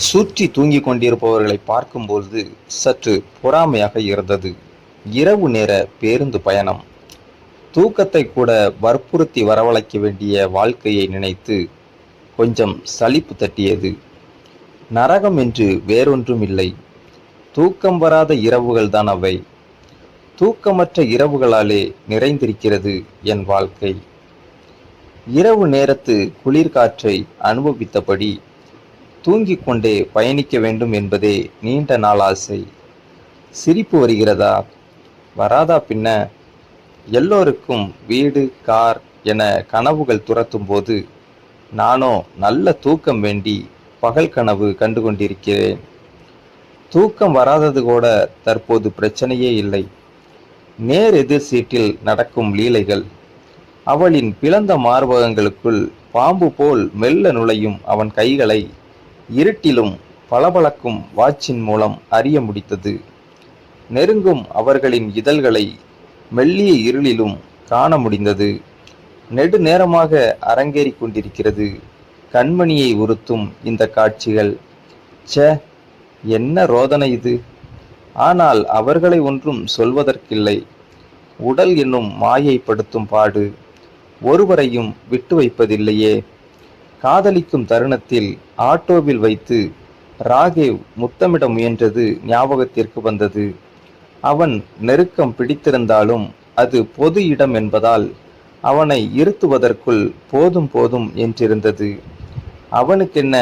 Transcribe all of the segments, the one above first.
சுற்றி தூங்கிக் கொண்டிருப்பவர்களை பார்க்கும்போது சற்று பொறாமையாக இருந்தது. இரவு நேர பேருந்து பயணம். தூக்கத்தை கூட வற்புறுத்தி வரவழைக்க வேண்டிய வாழ்க்கையை நினைத்து கொஞ்சம் சலிப்பு தட்டியது. நரகம் என்று வேறொன்றும் இல்லை. தூக்கம் வராத இரவுகள் தான் அவை. தூக்கமற்ற இரவுகளாலே நிறைந்திருக்கிறது என் வாழ்க்கை. இரவு நேரத்து குளிர்காற்றை அனுபவித்தபடி தூங்கிக் கொண்டே பயணிக்க வேண்டும் என்பதே நீண்ட நாள் ஆசை. சிரிப்பு வருகிறதா? வராதா பின்ன? எல்லோருக்கும் வீடு, கார் என கனவுகள் துரத்தும் போது நானோ நல்ல தூக்கம் வேண்டி பகல் கனவு கண்டு கொண்டிருக்கிறேன். தூக்கம் வராதது கூட தற்போது பிரச்சனையே இல்லை. நேர் எதிர் சீட்டில் நடக்கும் லீலைகள். அவளின் பிளந்த மார்பகங்களுக்குள் பாம்பு போல் மெல்ல நுழையும் அவன் கைகளை இருட்டிலும் பளபளக்கும் வாட்சின் மூலம் அறிய முடித்தது. நெருங்கும் அவர்களின் இதழ்களை மெல்லிய இருளிலும் காண முடிந்தது. நெடுநேரமாக அரங்கேறி கொண்டிருக்கிறது கண்மணியை உறுத்தும் இந்த காட்சிகள். ச்சே, என்ன ரோதனை இது! ஆனால் அவர்களை ஒன்றும் சொல்வதற்கில்லை. உடல் என்னும் மாயைப்படுத்தும் பாடு ஒருவரையும் விட்டு வைப்பதில்லையே. காதலிக்கும் தருணத்தில் ஆட்டோவில் வைத்து ராகேவ் முத்தமிட முயன்றது ஞாபகத்திற்கு வந்தது. அவன் நெருக்கம் பிடித்திருந்தாலும் அது பொது இடம் என்பதால் அவனை இருத்துவதற்குள் போதும் போதும் என்றிருந்தது. அவனுக்கென்ன,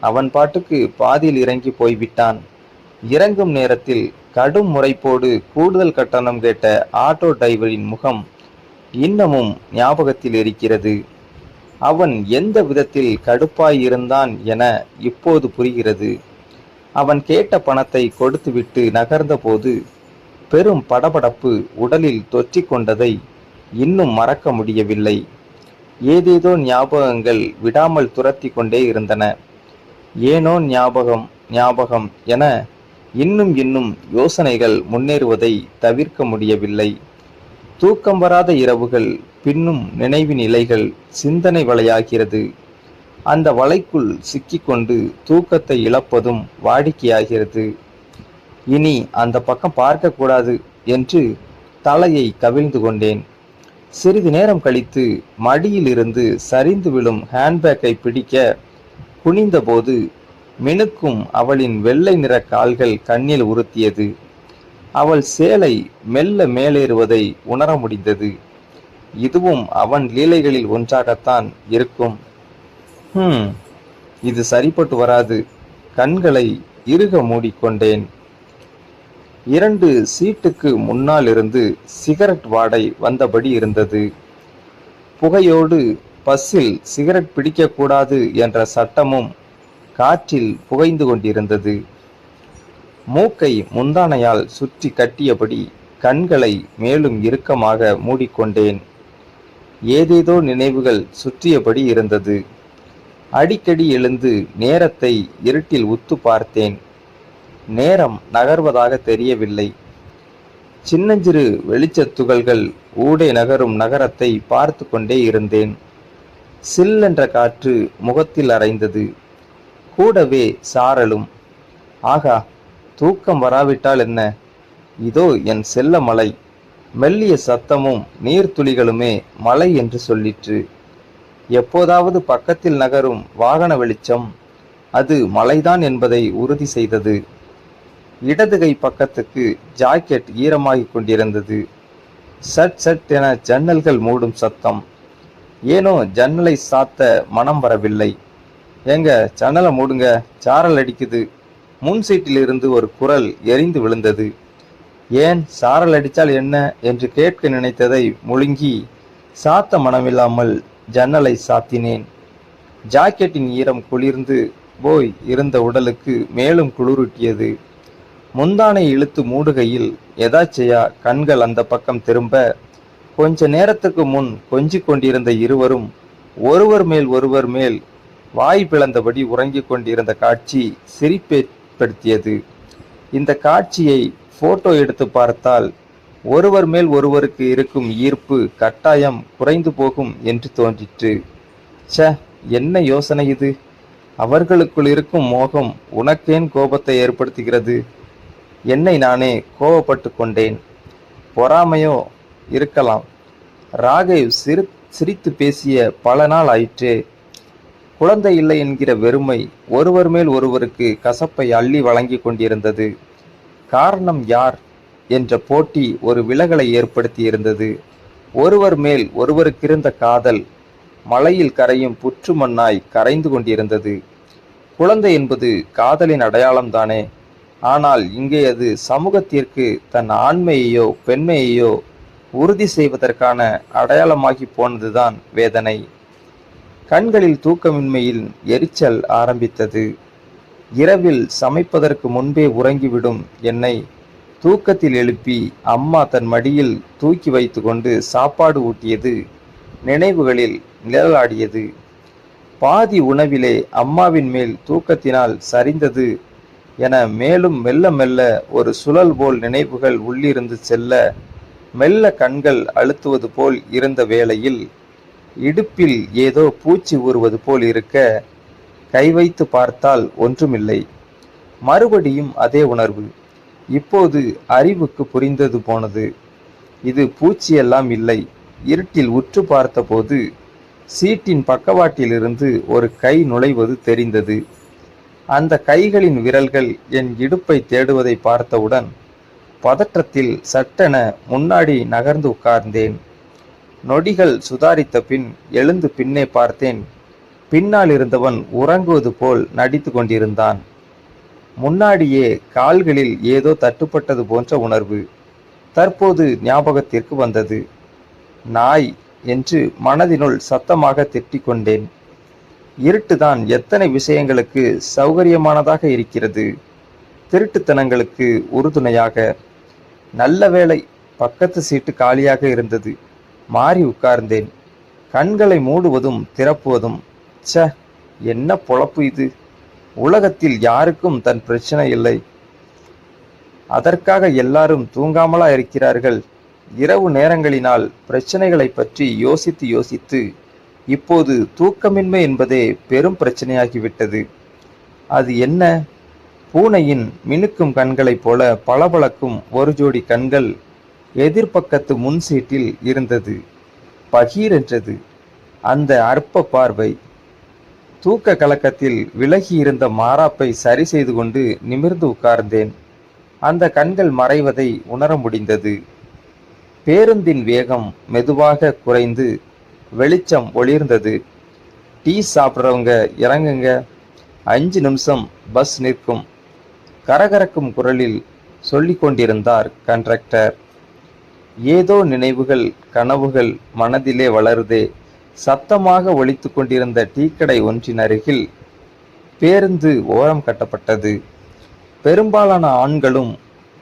அவன் பாட்டுக்கு பாதியில் இறங்கி போய்விட்டான். இறங்கும் நேரத்தில் கடும் முறைப்போடு கூடுதல் கட்டணம் கேட்ட ஆட்டோ டிரைவரின் முகம் இன்னமும் ஞாபகத்தில் இருக்கிறது. அவன் எந்த விதத்தில் கடுப்பாயிருந்தான் என இப்போது புரிகிறது. அவன் கேட்ட பணத்தை கொடுத்துவிட்டு நகர்ந்த போது பெரும் படபடப்பு உடலில் தொற்றிக் கொண்டதை இன்னும் மறக்க முடியவில்லை. ஏதேதோ ஞாபகங்கள் விடாமல் துரத்தி கொண்டே இருந்தன. ஏனோ ஞாபகம் ஞாபகம் என இன்னும் இன்னும் யோசனைகள் முன்னேறுவதை தவிர்க்க முடியவில்லை. தூக்கம் வராத இரவுகள் பின்னும் நினைவின் இலைகள் சிந்தனை வலையாகிறது. அந்த வலைக்குள் சிக்கிக்கொண்டு தூக்கத்தை இழப்பதும் வாடிக்கையாகிறது. இனி அந்த பக்கம் பார்க்க கூடாது என்று தலையை கவிழ்ந்து கொண்டேன். சிறிது நேரம் கழித்து மடியில் இருந்து சரிந்து விழும் ஹேண்ட்பேக்கை பிடிக்க குனிந்தபோது மினுக்கும் அவளின் வெள்ளை நிற கால்கள் கண்ணில் உறுத்தியது. அவள் சேலை மெல்ல மேலேறுவதை உணர முடிந்தது. இதுவும் அவன் லீலைகளில் ஒன்றாகத்தான் இருக்கும். இது சரிப்பட்டு வராது. கண்களை இறுக மூடிக்கொண்டேன். 2 சீட்டுக்கு முன்னால் இருந்து சிகரெட் வாடை வந்தபடி இருந்தது. புகையோடு பஸ்ஸில் சிகரெட் பிடிக்கக்கூடாது என்ற சட்டமும் காற்றில் புகைந்து கொண்டிருந்தது. மூக்கை முந்தானையால் சுற்றி கட்டியபடி கண்களை மேலும் இறுக்கமாக மூடிக்கொண்டேன். ஏதேதோ நினைவுகள் சுற்றியபடி இருந்தது. அடிக்கடி எழுந்து நேரத்தை இருட்டில் உத்து பார்த்தேன். நேரம் நகர்வதாக தெரியவில்லை. சின்னஞ்சிறு வெளிச்சத் துகள்கள் ஊடே நகரும் நகரத்தை பார்த்து கொண்டே இருந்தேன். சில்லென்ற காற்று முகத்தில் அரைந்தது. கூடவே சாரலும். ஆகா, தூக்கம் வராவிட்டால் என்ன? இதோ என் செல்ல மலை. மெல்லிய சத்தமும் நீர்த்துளிகளுமே மலை என்று சொல்லிற்று. எப்போதாவது பக்கத்தில் நகரும் வாகன வெளிச்சம் அது மலைதான் என்பதை உறுதி செய்தது. இடது கை பக்கத்துக்கு ஜாக்கெட் ஈரமாகிக் கொண்டிருந்தது. சட் சட் என ஜன்னல்கள் மூடும் சத்தம். ஏனோ ஜன்னலை சாத்த மனம் வரவில்லை. ஏங்க, ஜன்னலை மூடுங்க, சாரல் அடிக்குது. முன் சீட்டில் இருந்து ஒரு குரல் எரிந்து விழுந்தது. ஏன் சாரல் அடித்தால் என்ன என்று கேட்க நினைத்ததை முழுங்கி சாத்த மனமில்லாமல் ஜன்னலை சாத்தினேன். ஜாக்கெட்டின் ஈரம் குளிர்ந்து போய் இருந்த உடலுக்கு மேலும் குளிரூட்டியது. முந்தானை இழுத்து மூடுகையில் எதாச்சையா கண்கள் அந்த பக்கம் திரும்ப கொஞ்ச நேரத்துக்கு முன் கொஞ்சிக் கொண்டிருந்த இருவரும் ஒருவர் மேல் வாய் பிளந்தபடி உறங்கிக் கொண்டிருந்த காட்சி சிரிப்பேற்படுத்தியது. இந்த காட்சியை போட்டோ எடுத்து பார்த்தால் ஒருவர் மேல் ஒருவருக்கு இருக்கும் ஈர்ப்பு கட்டாயம் குறைந்து போகும் என்று தோன்றிற்று. ச்ச, என்ன யோசனை இது! அவர்களுக்குள் இருக்கும் மோகம் உனக்கேன் கோபத்தை ஏற்படுத்துகிறது? என்னை நானே கோபப்பட்டு கொண்டேன். பொறாமையோ இருக்கலாம். ராகேவ் சிரித்து பேசிய பல நாள் ஆயிற்றே. குழந்தை இல்லை என்கிற வெறுமை ஒருவர் மேல் ஒருவருக்கு கசப்பை அள்ளி வழங்கி கொண்டிருந்தது. காரணம் யார் என்ற போட்டி ஒரு விலகலை ஏற்படுத்தி இருந்தது. ஒருவர் மேல் ஒருவருக்கிருந்த காதல் மலையில் கரையும் புற்று மண்ணாய் கரைந்து கொண்டிருந்தது. குழந்தை என்பது காதலின் அடையாளம்தானே. ஆனால் இங்கே அது சமூகத்திற்கு தன் ஆண்மையையோ பெண்மையையோ உறுதி செய்வதற்கான அடையாளமாகி போனதுதான் வேதனை. கண்களில் தூக்கமின்மையில் எரிச்சல் ஆரம்பித்தது. இரவில் சமைப்பதற்கு முன்பே உறங்கிவிடும் என்னை தூக்கத்தில் எழுப்பி அம்மா தன் மடியில் தூக்கி வைத்து கொண்டு சாப்பாடு ஊட்டியது நினைவுகளில் நிழலாடியது. பாதி உணவிலே அம்மாவின் மேல் தூக்கத்தினால் சரிந்தது என மேலும் மெல்ல மெல்ல ஒரு சுழல் போல் நினைவுகள் உள்ளிருந்து செல்ல மெல்ல கண்கள் அழுத்துவது போல் இருந்த வேளையில் இடுப்பில் ஏதோ பூச்சி ஊறுவது போல் இருக்க கை வைத்து பார்த்தால் ஒன்றுமில்லை. மறுபடியும் அதே உணர்வு. இப்போது அறிவுக்கு புரிந்தது போனது. இது பூச்சியெல்லாம் இல்லை. இருட்டில் உற்று பார்த்தபோது சீட்டின் பக்கவாட்டிலிருந்து ஒரு கை நுழைவது தெரிந்தது. அந்த கைகளின் விரல்கள் என் இடுப்பை தேடுவதை பார்த்தவுடன் பதற்றத்தில் சட்டென முன்னாடி நகர்ந்து உட்கார்ந்தேன். நொடிகள் சுதாரித்த பின் எழுந்து பின்னே பார்த்தேன். பின்னால் இருந்தவன் உறங்குவது போல் நடித்து கொண்டிருந்தான். முன்னாடியே கால்களில் ஏதோ தட்டுப்பட்டது போன்ற உணர்வு தற்போது ஞாபகத்திற்கு வந்தது. நாய் என்று மனதினுள் சத்தமாக திட்டிக்கொண்டேன். இருட்டுதான் எத்தனை விஷயங்களுக்கு சௌகரியமானதாக இருக்கிறது, திருட்டுத்தனங்களுக்கு உறுதுணையாக. நல்ல வேளை பக்கத்து சீட்டு காலியாக இருந்தது. மாறி உட்கார்ந்தேன். கண்களை மூடுவதும் திறப்புவதும். ச்ச, என்ன பொழப்பு இது! உலகத்தில் யாருக்கும் தன் பிரச்சனை இல்லை. அதற்காக எல்லாரும் தூங்காமலா இருக்கிறார்கள்? இரவு நேரங்களினால் பிரச்சனைகளை பற்றி யோசித்து யோசித்து இப்போது தூக்கமின்மை என்பதே பெரும் பிரச்சனையாகிவிட்டது. அது என்ன? பூனையின் மினுக்கும் கண்களைப் போல பளபளக்கும் ஒரு ஜோடி கண்கள் எதிர்பக்கத்து முன் சீட்டில் இருந்தது. பகீர் என்றது அந்த அற்ப பார்வை. தூக்க கலக்கத்தில் விலகி இருந்த மாறாப்பை சரி செய்து கொண்டு நிமிர்ந்து உட்கார்ந்தேன். அந்த கண்கள் மறைவதை உணர முடிந்தது. பேருந்தின் வேகம் மெதுவாக குறைந்து வெளிச்சம் ஒளிர்ந்தது. டீ சாப்பிட்றவங்க இறங்குங்க, 5 நிமிஷம் பஸ் நிற்கும், கரகரக்கும் குரலில் சொல்லி கொண்டிருந்தார் கண்டக்டர். ஏதோ நினைவுகள் கனவுகள் மனதிலே வளருதே. சத்தமாக ஒலித்து கொண்டிருந்த டீக்கடை ஒன்றின் அருகில் பேருந்து ஓரம் கட்டப்பட்டது. பெரும்பாலான ஆண்களும்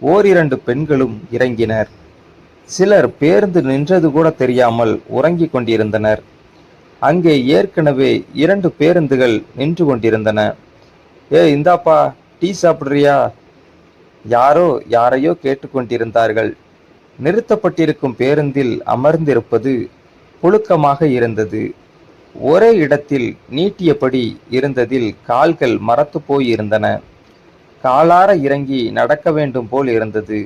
ஓரிரண்டு பெண்களும் இறங்கினர். சிலர் பேருந்து நின்றது கூட தெரியாமல் உறங்கிக் கொண்டிருந்தனர். அங்கே ஏற்கனவே 2 பேருந்துகள் நின்று கொண்டிருந்தன. இந்தாப்பா, டீ சாப்பிட்றியா? யாரோ யாரையோ கேட்டுக்கொண்டிருந்தார்கள். நிறுத்தப்பட்டிருக்கும் பேருந்தில் அமர்ந்திருப்பது புழுக்கமாக இருந்தது. ஒரே இடத்தில் நீட்டியபடி இருந்ததில் கால்கள் மரத்து போயிருந்தன. காலார இறங்கி நடக்க வேண்டும் போல் இருந்தது.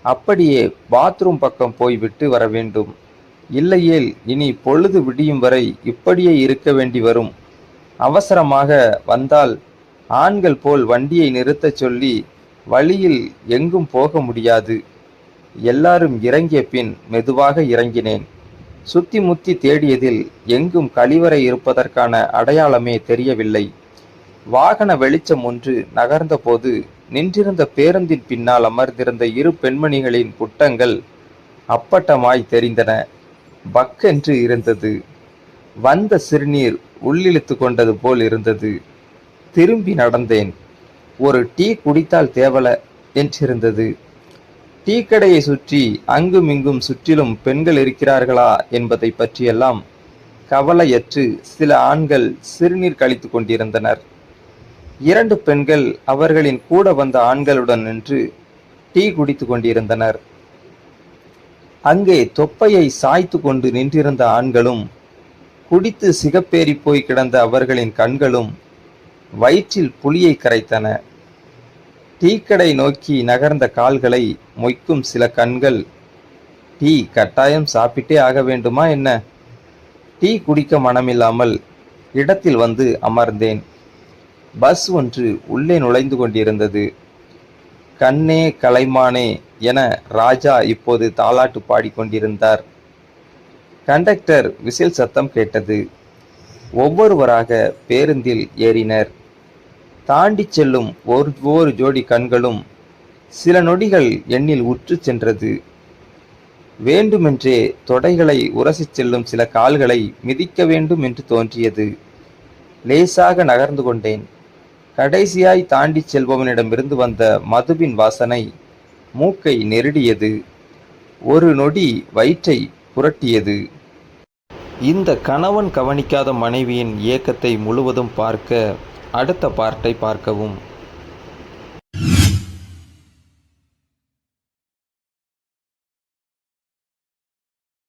அப்படியே பாத்ரூம் பக்கம் போய்விட்டு வர வேண்டும். இல்லையேல் இனி பொழுது விடியும் வரை இப்படியே இருக்க வேண்டி வரும். அவசரமாக வந்தால் ஆண்கள் போல் வண்டியை நிறுத்தச் சொல்லி வழியில் எங்கும் போக முடியாது. எல்லாரும் இறங்கிய பின் மெதுவாக இறங்கினேன். சுத்தி முத்தி தேடியதில் எங்கும் கழிவறை இருப்பதற்கான அடையாளமே தெரியவில்லை. வாகன வெளிச்சம் ஒன்று நகர்ந்த போது நின்றிருந்த பேருந்தின் பின்னால் அமர்ந்திருந்த 2 பெண்மணிகளின் புட்டங்கள் அப்பட்டமாய் தெரிந்தன. பக்கென்று இருந்தது. வந்த சிறுநீர் உள்ளிழுத்து கொண்டது போல் இருந்தது. திரும்பி நடந்தேன். ஒரு டீ குடித்தால் தேவல என்றிருந்தது. டீ கடையை சுற்றி அங்கும் இங்கும் சுற்றிலும் பெண்கள் இருக்கிறார்களா என்பதை பற்றியெல்லாம் கவலையற்று சில ஆண்கள் சிறுநீர் கழித்து கொண்டிருந்தனர். 2 பெண்கள் அவர்களின் கூட வந்த ஆண்களுடன் நின்று டீ குடித்து கொண்டிருந்தனர். அங்கே தொப்பையை சாய்த்து கொண்டு நின்றிருந்த ஆண்களும் குடித்து சிகப்பேறி போய் கிடந்த அவர்களின் கண்களும் வயிற்றில் புளியை கரைத்தன. டீக்கடை நோக்கி நகர்ந்த கால்களை மொய்க்கும் சில கண்கள். டீ கட்டாயம் சாப்பிட்டே ஆக வேண்டுமா என்ன? டீ குடிக்க மனமில்லாமல் இடத்தில் வந்து அமர்ந்தேன். பஸ் ஒன்று உள்ளே நுழைந்து கொண்டிருந்தது. கண்ணே கலைமானே என ராஜா இப்போது தாலாட்டு பாடிக்கொண்டிருந்தார். கண்டக்டர் விசில் சத்தம் கேட்டது. ஒவ்வொருவராக பேருந்தில் ஏறினர். தாண்டிச் செல்லும் ஒவ்வொரு ஜோடி கண்களும் சில நொடிகள் எண்ணில் உற்று சென்றது. வேண்டுமென்றே தொடைகளை உரசிச் செல்லும் சில கால்களை மிதிக்க வேண்டும் என்று தோன்றியது. லேசாக நகர்ந்து கொண்டேன். கடைசியாய் தாண்டிச் செல்பவனிடமிருந்து வந்த மதுவின் வாசனை மூக்கை நெருடியது. ஒரு நொடி வயிற்றை புரட்டியது. இந்த கணவன் கவனிக்காத மனைவியின் ஏக்கத்தை முழுவதும் பார்க்க அடுத்த பார்ட்டை பார்க்கவும்.